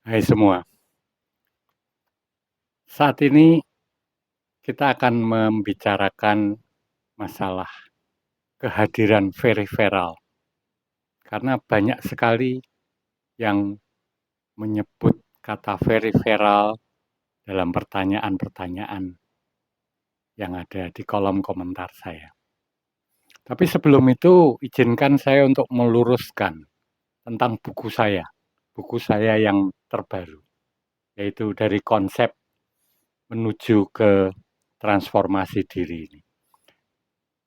Hai semua, saat ini kita akan membicarakan masalah kehadiran periferal, karena banyak sekali yang menyebut kata periferal dalam pertanyaan-pertanyaan yang ada di kolom komentar saya. Tapi sebelum itu, izinkan saya untuk meluruskan tentang buku saya yang terbaru, yaitu dari konsep menuju ke transformasi diri ini.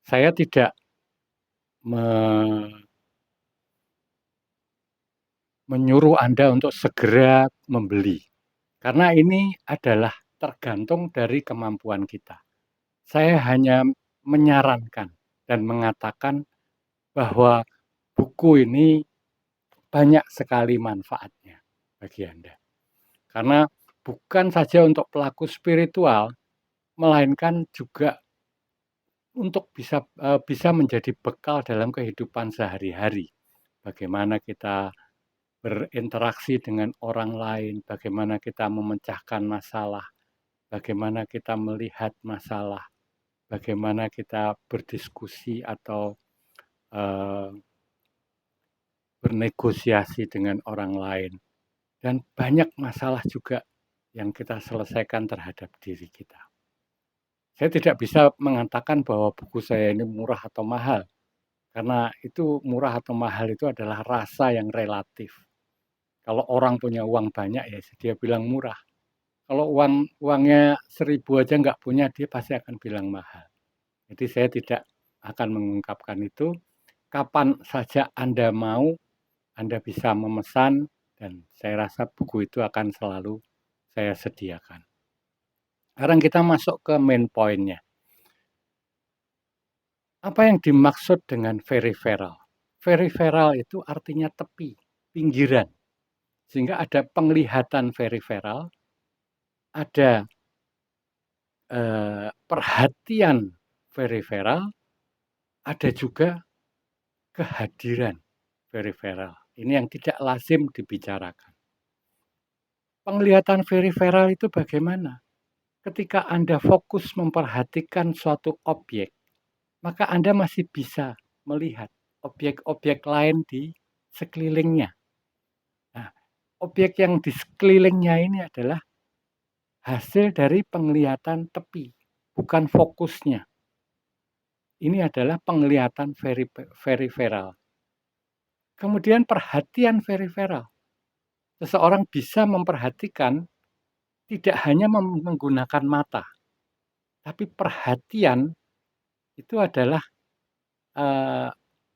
Saya tidak menyuruh Anda untuk segera membeli, karena ini adalah tergantung dari kemampuan kita. Saya hanya menyarankan dan mengatakan bahwa buku ini banyak sekali manfaatnya bagi Anda. Karena bukan saja untuk pelaku spiritual, melainkan juga untuk bisa menjadi bekal dalam kehidupan sehari-hari. Bagaimana kita berinteraksi dengan orang lain, bagaimana kita memecahkan masalah, bagaimana kita melihat masalah, bagaimana kita berdiskusi atau bernegosiasi dengan orang lain, dan banyak masalah juga yang kita selesaikan terhadap diri kita. Saya tidak bisa mengatakan bahwa buku saya ini murah atau mahal, karena itu murah atau mahal itu adalah rasa yang relatif. Kalau orang punya uang banyak ya dia bilang murah. Kalau uangnya 1.000 aja nggak punya, dia pasti akan bilang mahal. Jadi saya tidak akan mengungkapkan itu. Kapan saja Anda mau, Anda bisa memesan, dan saya rasa buku itu akan selalu saya sediakan. Sekarang kita masuk ke main point-nya. Apa yang dimaksud dengan periferal? Periferal itu artinya tepi, pinggiran. Sehingga ada penglihatan periferal, ada perhatian periferal, ada juga kehadiran periferal. Ini yang tidak lazim dibicarakan. Penglihatan periferal itu bagaimana? Ketika Anda fokus memperhatikan suatu objek, maka Anda masih bisa melihat objek-objek lain di sekelilingnya. Nah, objek yang di sekelilingnya ini adalah hasil dari penglihatan tepi, bukan fokusnya. Ini adalah penglihatan periferal. Kemudian perhatian periferal. Seseorang bisa memperhatikan tidak hanya menggunakan mata, tapi perhatian itu adalah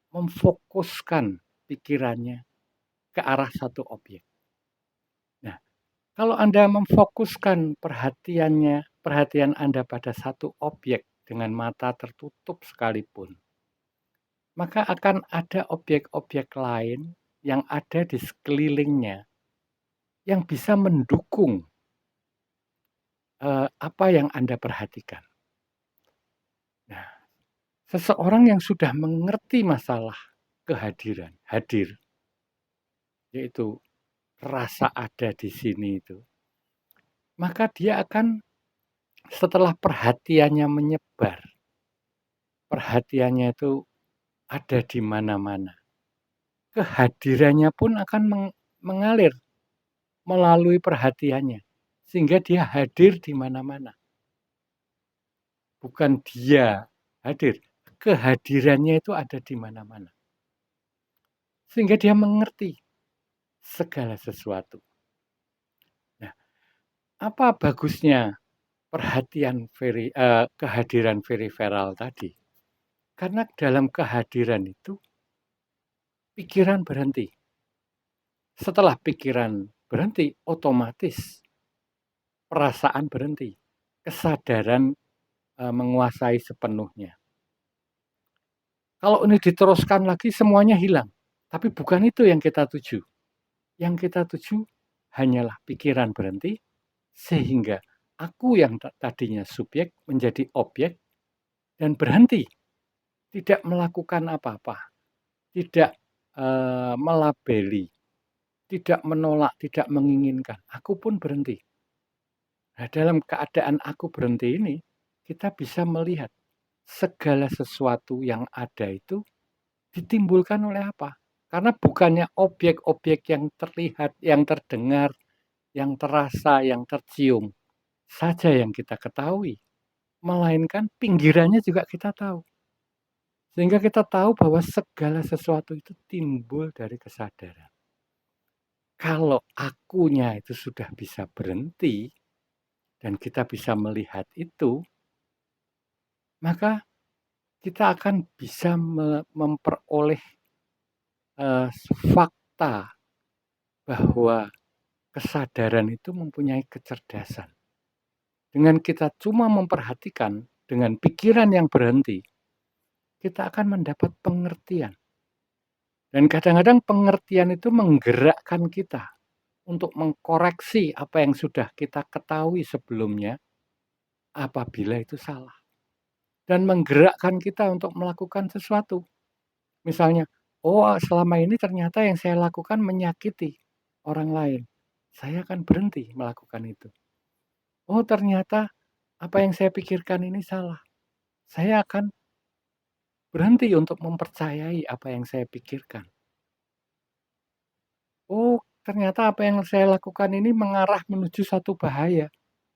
memfokuskan pikirannya ke arah satu objek. Nah, kalau Anda memfokuskan perhatian Anda pada satu objek dengan mata tertutup sekalipun, maka akan ada objek-objek lain yang ada di sekelilingnya yang bisa mendukung apa yang Anda perhatikan. Nah, seseorang yang sudah mengerti masalah kehadiran, hadir, yaitu rasa ada di sini itu, maka dia akan setelah perhatiannya menyebar, perhatiannya itu ada di mana-mana, kehadirannya pun akan mengalir melalui perhatiannya, sehingga dia hadir di mana-mana. Bukan dia hadir, kehadirannya itu ada di mana-mana. Sehingga dia mengerti segala sesuatu. Nah, apa bagusnya kehadiran periferal tadi? Karena dalam kehadiran itu pikiran berhenti. Setelah pikiran berhenti, otomatis perasaan berhenti. Kesadaran menguasai sepenuhnya. Kalau ini diteruskan lagi semuanya hilang. Tapi bukan itu yang kita tuju. Yang kita tuju hanyalah pikiran berhenti, sehingga aku yang tadinya subjek menjadi objek dan berhenti. Tidak melakukan apa-apa. Tidak melabeli. tidak menolak, tidak menginginkan, aku pun berhenti. Nah, dalam keadaan aku berhenti ini, kita bisa melihat segala sesuatu yang ada itu ditimbulkan oleh apa? Karena bukannya objek-objek yang terlihat, yang terdengar, yang terasa, yang tercium saja yang kita ketahui, melainkan pinggirannya juga kita tahu. Sehingga kita tahu bahwa segala sesuatu itu timbul dari kesadaran. Kalau akunya itu sudah bisa berhenti dan kita bisa melihat itu, maka kita akan bisa memperoleh fakta bahwa kesadaran itu mempunyai kecerdasan. Dengan kita cuma memperhatikan dengan pikiran yang berhenti, kita akan mendapat pengertian. Dan kadang-kadang pengertian itu menggerakkan kita untuk mengkoreksi apa yang sudah kita ketahui sebelumnya apabila itu salah. Dan menggerakkan kita untuk melakukan sesuatu. Misalnya, oh selama ini ternyata yang saya lakukan menyakiti orang lain. Saya akan berhenti melakukan itu. Oh ternyata apa yang saya pikirkan ini salah. Saya akan berhenti untuk mempercayai apa yang saya pikirkan. Oh ternyata apa yang saya lakukan ini mengarah menuju satu bahaya.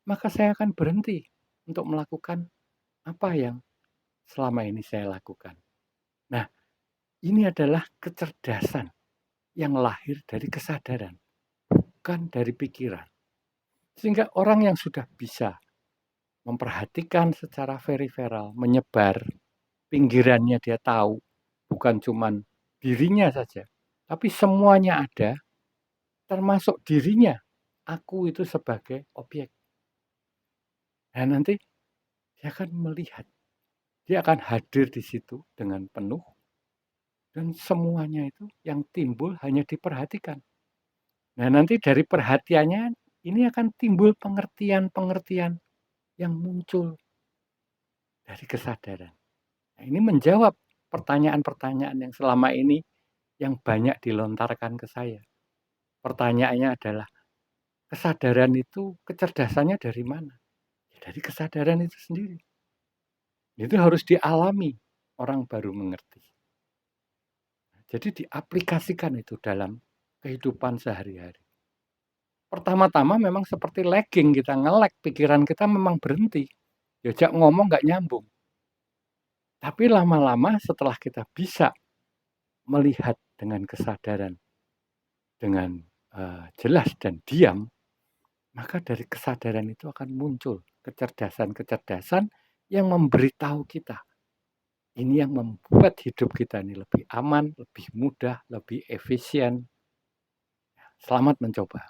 Maka saya akan berhenti untuk melakukan apa yang selama ini saya lakukan. Nah, ini adalah kecerdasan yang lahir dari kesadaran, bukan dari pikiran. Sehingga orang yang sudah bisa memperhatikan secara periferal, menyebar, pinggirannya dia tahu, bukan cuman dirinya saja, tapi semuanya ada, termasuk dirinya. Aku itu sebagai objek. Nah, nanti dia akan melihat, dia akan hadir di situ dengan penuh, dan semuanya itu yang timbul hanya diperhatikan. Nah, nanti dari perhatiannya ini akan timbul pengertian-pengertian yang muncul dari kesadaran. Nah, ini menjawab pertanyaan-pertanyaan yang selama ini yang banyak dilontarkan ke saya. Pertanyaannya adalah, kesadaran itu kecerdasannya dari mana? Ya, dari kesadaran itu sendiri. Itu harus dialami, orang baru mengerti. Jadi diaplikasikan itu dalam kehidupan sehari-hari. Pertama-tama memang seperti lagging, kita nge-lag, pikiran kita memang berhenti. Diajak ngomong nggak nyambung. Tapi lama-lama setelah kita bisa melihat dengan kesadaran, dengan jelas dan diam, maka dari kesadaran itu akan muncul kecerdasan-kecerdasan yang memberitahu kita. Ini yang membuat hidup kita ini lebih aman, lebih mudah, lebih efisien. Selamat mencoba.